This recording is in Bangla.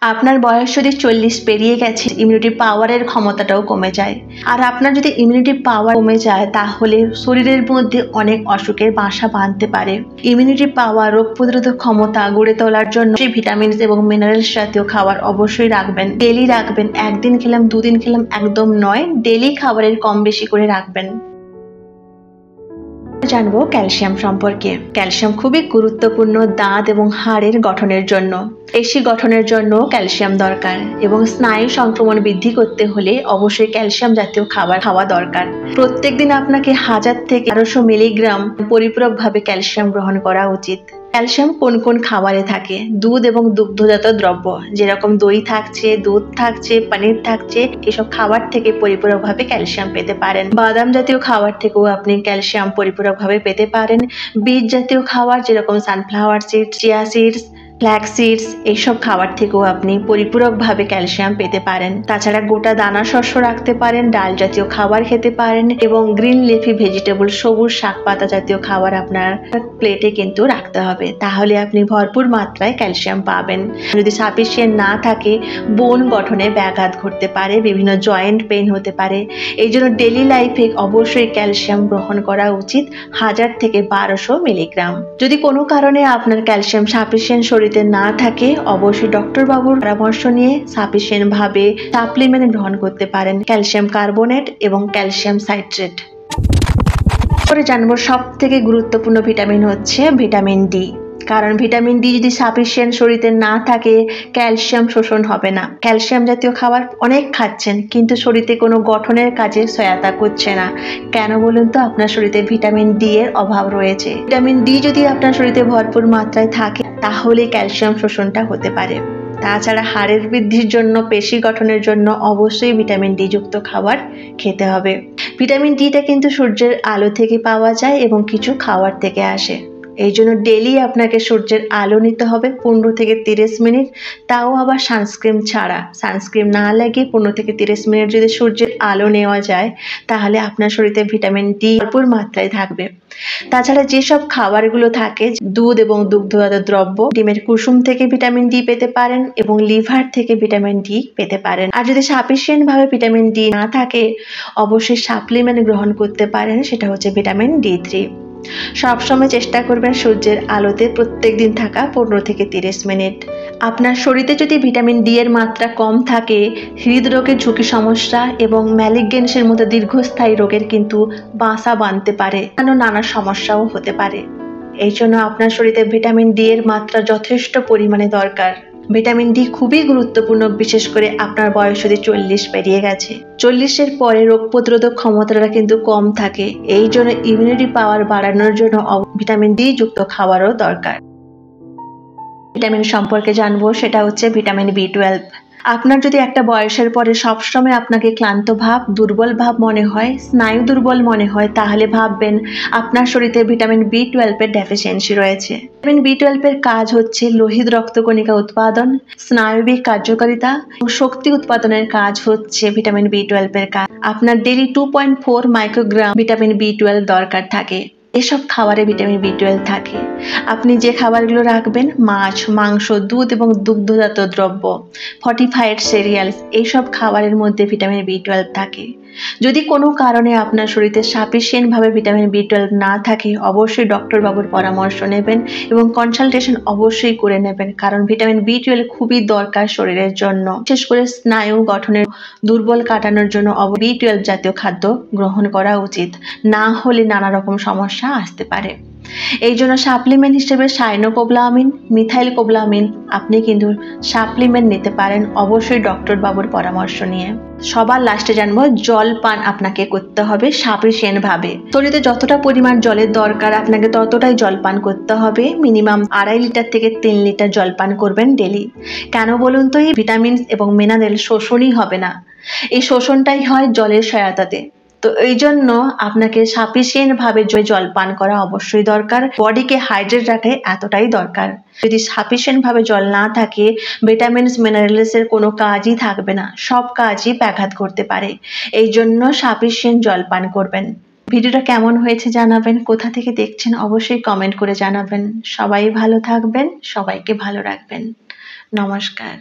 আপনার বয়স যদি 40 পেরিয়ে গেছে, ইমিউনিটি পাওয়ারের ক্ষমতাটাও কমে যায়। আর আপনার যদি ইমিউনিটি পাওয়ার কমে যায় তাহলে শরীরের মধ্যে অনেক অসুখের বাসা বাঁধতে পারে। ইমিউনিটি পাওয়ার, রোগ প্রতিরোধক ক্ষমতা গড়ে তোলার জন্য সেই ভিটামিনস এবং মিনারেলস জাতীয় খাবার অবশ্যই রাখবেন, ডেলি রাখবেন। একদিন খেলাম, দুদিন খেলাম একদম নয়, ডেলি খাবারের কম বেশি করে রাখবেন। জানবো ক্যালসিয়াম সম্পর্কে। ক্যালসিয়াম খুবই গুরুত্বপূর্ণ দাঁত এবং হাড়ের গঠনের জন্য। পেশি গঠনের জন্য ক্যালসিয়াম দরকার এবং স্নায়ু সংক্রমণ বৃদ্ধি করতে হলে অবশ্যই ক্যালসিয়াম জাতীয় খাবার খাওয়া দরকার। প্রত্যেকদিন আপনাকে 1000 থেকে 1200 মিলিগ্রাম পরিপূরকভাবে ক্যালসিয়াম গ্রহণ করা উচিত। ক্যালসিয়াম কোন কোন খাবারে থাকে? দুধ এবং দুগ্ধজাত দ্রব্য, যেরকম দই থাকছে, দুধ থাকছে, পনির থাকছে, এসব খাবার থেকে পরিপূরকভাবে ক্যালসিয়াম পেতে পারেন। বাদাম জাতীয় খাবার থেকেও আপনি ক্যালসিয়াম পরিপূরকভাবে পেতে পারেন। বীজ জাতীয় খাবার যেরকম sunflower seeds, chia seeds, flax seeds, এইসব খাবার থেকেও আপনি পরিপূরকভাবে ক্যালসিয়াম পেতে পারেন। তাছাড়া গোটা দানা শস্য রাখতে পারেন, ডাল জাতীয় খাবার খেতে পারেন এবং গ্রিন লিফি ভেজিটেবল, সবুজ শাক পাতা জাতীয় খাবার আপনার প্লেটে কিন্তু রাখতে হবে, তাহলে আপনি ভরপুর মাত্রায় ক্যালসিয়াম পাবেন। যদি সাফিসিয়েন্ট না থাকে, বোন গঠনে ব্যাঘাত ঘটতে পারে, বিভিন্ন জয়েন্ট পেইন হতে পারে। এই জন্য ডেলি লাইফে অবশ্যই ক্যালসিয়াম গ্রহণ করা উচিত 1000 থেকে 1200 মিলিগ্রাম। যদি কোনো কারণে আপনার ক্যালসিয়াম সাফিসিয়েন্ট শরীরে না থাকে, অবশ্যই ডক্টর বাবুর পরামর্শ নিয়ে সাফিসিয়েন্ট ভাবে সাপ্লিমেন্ট গ্রহণ করতে পারেন, ক্যালসিয়াম কার্বনেট এবং ক্যালসিয়াম সাইট্রেট। পরে জানবো সব থেকে গুরুত্বপূর্ণ ভিটামিন হচ্ছে ভিটামিন ডি। কারণ ভিটামিন ডি যদি সাফিসিয়েন্ট শরীরে না থাকে, ক্যালসিয়াম শোষণ হবে না। ক্যালসিয়াম জাতীয় খাবার অনেক খাচ্ছেন কিন্তু শরীরে কোনো গঠনের কাজে সহায়তা করছে না। কেন বলুন তো? আপনার শরীরে ভিটামিন ডি এর অভাব রয়েছে। ভিটামিন ডি যদি আপনার শরীরে ভরপুর মাত্রায় থাকে তাহলে ক্যালসিয়াম শোষণটা হতে পারে। তাছাড়া হাড়ের বৃদ্ধির জন্য, পেশি গঠনের জন্য অবশ্যই ভিটামিন ডি যুক্ত খাবার খেতে হবে। ভিটামিন ডিটা কিন্তু সূর্যের আলো থেকে পাওয়া যায় এবং কিছু খাবার থেকে আসে। এই জন্য ডেলি আপনাকে সূর্যের আলো নিতে হবে 15 থেকে 30 মিনিট, তাও আবার সানস্ক্রিন ছাড়া। সানস্ক্রিন না লাগিয়ে 15 থেকে 30 মিনিট যদি সূর্যের আলো নেওয়া যায় তাহলে আপনার শরীরে ভিটামিন ডি ভরপুর মাত্রায় থাকবে। তাছাড়া যেসব খাবারগুলো থাকে, দুধ এবং দুগ্ধজাত দ্রব্য, ডিমের কুসুম থেকে ভিটামিন ডি পেতে পারেন এবং লিভার থেকে ভিটামিন ডি পেতে পারেন। আর যদি সাফিসিয়েন্ট ভাবে ভিটামিন ডি না থাকে, অবশ্যই সাপ্লিমেন্ট গ্রহণ করতে পারেন, সেটা হচ্ছে ভিটামিন D3। সবসময় চেষ্টা করবেন সূর্যের আলোতে প্রত্যেক দিন থাকা 15 থেকে 30 মিনিট। আপনার শরীরে যদি ভিটামিন ডি এর মাত্রা কম থাকে, হৃদরোগের ঝুঁকি সমস্যা এবং ম্যালিগনেন্সের মতো দীর্ঘস্থায়ী রোগের কিন্তু বাসা বাঁধতে পারে, নানা সমস্যাও হতে পারে। এই জন্য আপনার শরীরে ভিটামিন ডি এর মাত্রা যথেষ্ট পরিমাণে দরকার। ভিটামিন ডি খুবই গুরুত্বপূর্ণ, বিশেষ করে আপনার বয়স যদি 40 পেরিয়ে গেছে। 40-এর পরে রোগ প্রতিরোধক ক্ষমতাটা কিন্তু কম থাকে, এই জন্য ইমিউনিটি পাওয়ার বাড়ানোর জন্য ভিটামিন ডি যুক্ত খাবারও দরকার। ভিটামিন সম্পর্কে জানবো, সেটা হচ্ছে ভিটামিন B12। আপনার যদি একটা বয়সের পরে সবসময় আপনাকে ক্লান্ত ভাব, দুর্বল ভাব মনে হয়, স্নায়ু দুর্বল মনে হয়, তাহলে ভাববেন আপনার শরীরে ভিটামিন B12 এর ডেফিসিয়েন্সি রয়েছে। ভিটামিন B12 এর কাজ হচ্ছে লোহিত রক্তকণিকা উৎপাদন, স্নায়বিক কার্যকারিতা এবং শক্তি উৎপাদনের কাজ হচ্ছে ভিটামিন B12 এর কাজ। আপনার ডেলি 2.4 মাইক্রোগ্রাম ভিটামিন B12 দরকার থাকে। এসব খাবারে ভিটামিন B12 থাকে। আপনি যে খাবারগুলো রাখবেন, মাছ, মাংস, দুধ এবং দুগ্ধজাত দ্রব্য, ফর্টিফাইড সিরিয়ালস, এইসব খাবারের মধ্যে ভিটামিন B12 থাকে। যদি কোনো কারণে আপনার শরীরে সাফিসিয়েন্ট ভাবে ভিটামিন B12 না থাকে, অবশ্যই ডক্টর বাবুর পরামর্শ নেবেন এবং কনসালটেশন অবশ্যই করে নেবেন, কারণ ভিটামিন B12 খুবই দরকার শরীরের জন্য, বিশেষ করে স্নায়ু গঠনের দুর্বল কাটানোর জন্য B12 জাতীয় খাদ্য গ্রহণ করা উচিত, না হলে নানা রকম সমস্যা আসতে পারে। এই জন্য সাপ্লিমেন্ট হিসেবে সাইনোকোবলামিন, মিথাইলকোবলামিন আপনি কিন্তু সাপ্লিমেন্ট নিতে পারেন, অবশ্যই ডক্টর বাবুর পরামর্শ নিয়ে। সবার লাস্টে জানবো জল পান আপনাকে করতে হবে সাফিসিয়েন্ট ভাবে। শরীরে যতটা পরিমাণ জলের দরকার আপনাকে ততটাই জল পান করতে হবে। মিনিমাম 2.5 লিটার থেকে 3 লিটার জল পান করবেন ডেলি। কেন বলুন তো? এই ভিটামিনস এবং মিনারেল শোষণই হবে না, এই শোষণটাই হয় জলের সহায়তাতে। তো এই জন্য আপনাকে সাফিসিয়েন্ট ভাবে জল পান করা অবশ্যই দরকার। বডিকে হাইড্রেট রাখে এতটাই দরকার। যদি সাফিসিয়েন্ট ভাবে জল না থাকে, ভিটামিনস মিনারেলস এর কোনো কাজই থাকবে না, সব কাজই ব্যাঘাত করতে পারে। এই জন্য সাফিসিয়েন্ট জল পান করবেন। ভিডিওটা কেমন হয়েছে জানাবেন, কোথা থেকে দেখছেন অবশ্যই কমেন্ট করে জানাবেন। সবাই ভালো থাকবেন, সবাইকে ভালো রাখবেন। নমস্কার।